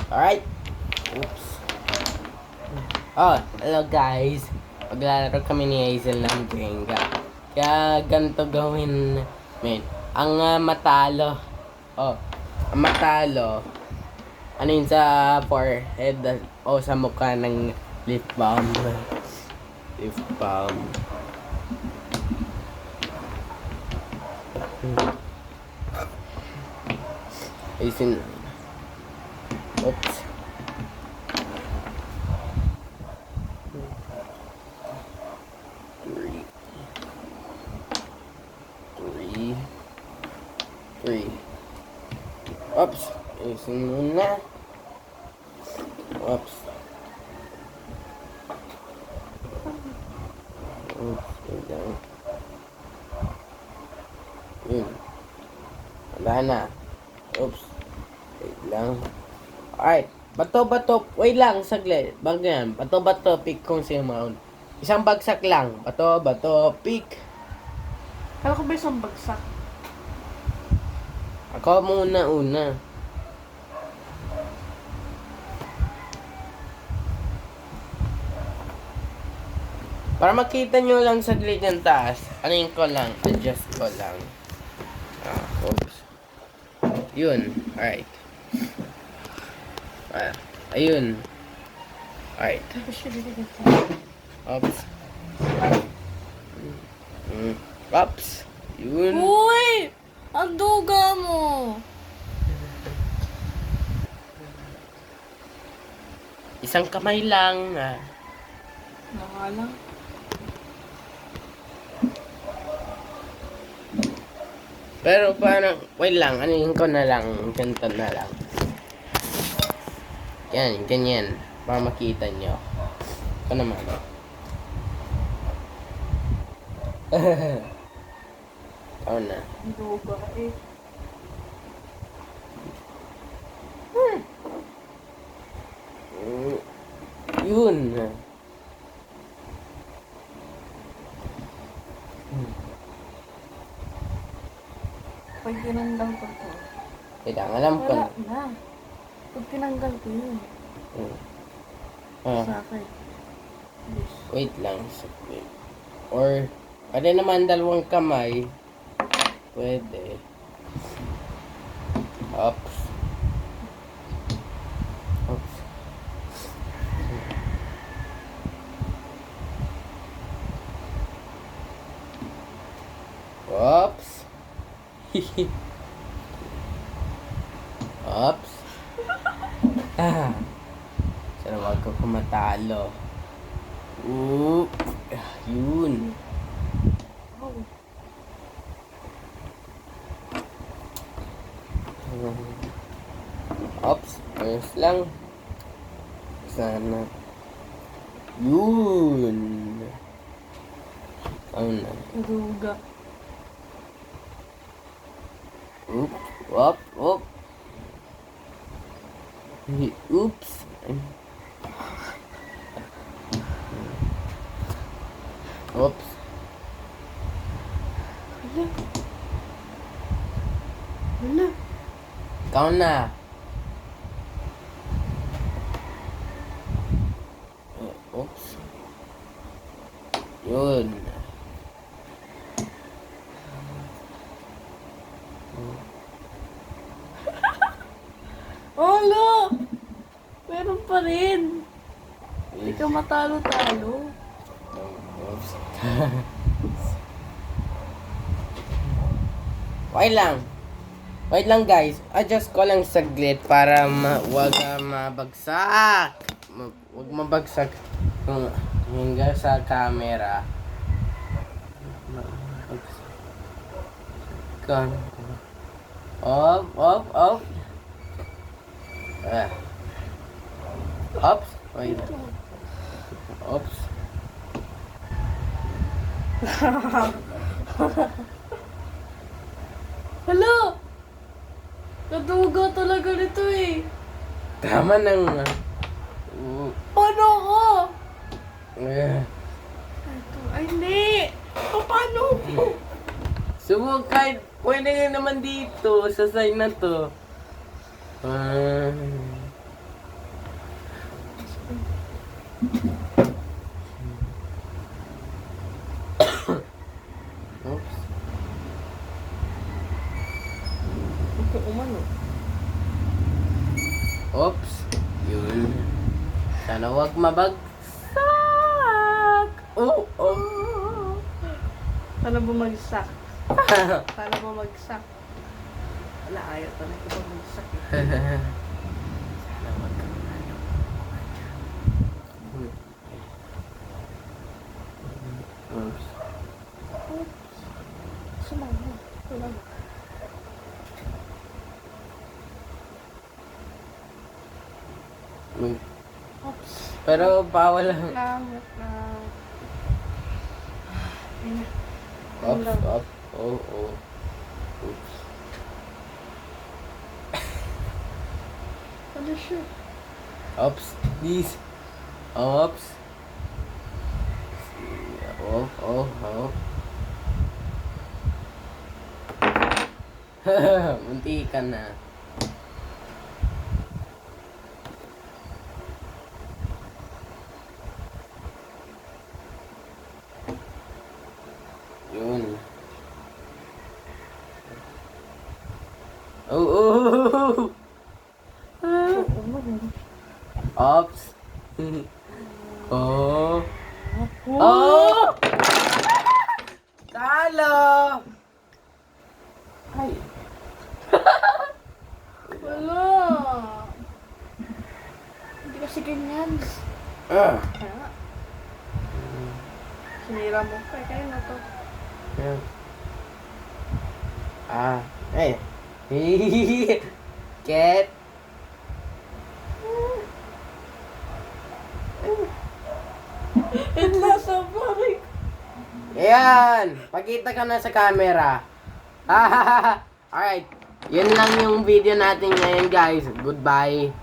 Alright. Oops. Oh, hello guys. Maglalaro kami ni Hazel ng Jenga. Kaya ganito gawin, men. Ang matalo. Oh, ang matalo. Ano yun sa forehead o sa mukha ng lip balm. Lip balm. Ayusin. Oops. Three. Oops. Ayusin muna. Oops. Oops. Wait lang. Yun. Wala na. Oops. Wait lang. Alright. Bato-bato. Wait lang. Saglit. Bago yan. Bato-bato. Pick kung sino maun. Isang bagsak lang. Bato-bato. Pick. Kala ko ba isang bagsak? Ako muna una. Para makita nyo lang saglit yung taas, anin ko lang, adjust ko lang. Oops. Yun, alright. Ayun. Alright. Oops. Oops. Yun. Uy! Ang duga mo! Isang kamay lang. Nakalang. Pero parang, wait lang, anin ko na lang, ganito na lang. Yan, ganyan. Para makita nyo. Ito naman. Ikaw na. Ang duga eh. Yun. Pag tinanggal ko to. Kailangan alam ko Wala na. na. Pag tinanggal ko yun. Sa akin. Yes. Wait lang. Or, pwede naman dalawang kamay. Pwede. Oops. Oops. Oops. Oops. Sana wag ko kumatalo. Oop. Yun. Oh. Oops. Ayos lang. Sana. Yun. Ano na? Duga. Oop. Oop. Oop. Oops. Oops. Wala. Wala. Ikaw na. Oops. Yun. Wala! Meron pa rin. Hindi ka matalo-talo. Oops. Wait lang. Wait lang guys. Adjust ko lang saglit para wag mabagsak. Wag mabagsak kung hingga sa camera. Kan. Off. Oops. Wait. Oops. Hala! Naduga talaga nito eh. Tama nang. Paano ko? Eh. Ito. Ay, hindi. Paano ko? Subok kahit pwede nga naman dito sa side na to. Oops. Ito umano. Oops. Yun. Sana wag mabagsak. Oh, oh. Sana bumagsak. Sana bumagsak. Wala, ayaw talaga bumagsak eh. Sana wag kang ano. Oops. Sumama. Sumama. Oops. Pero bawal lang. Lamot na. Ayun na. Oops, oops. Oh, oh. Oops. Ano siya? Oops. Please. Oops. Oh, oh, oh. Munti ka na. Yun. Oh, oh. Oops. Oh. Oh! Talo! Ay. Wala. Hindi kasi ganyan. Ah. Kaya. Sinira mo pa. Kaya na to. Yan. Ah. Ay. Ket. Ito sa pare. Ayan. Pakita ka na sa camera. Alright. Yun lang yung video natin ngayon, guys. Goodbye.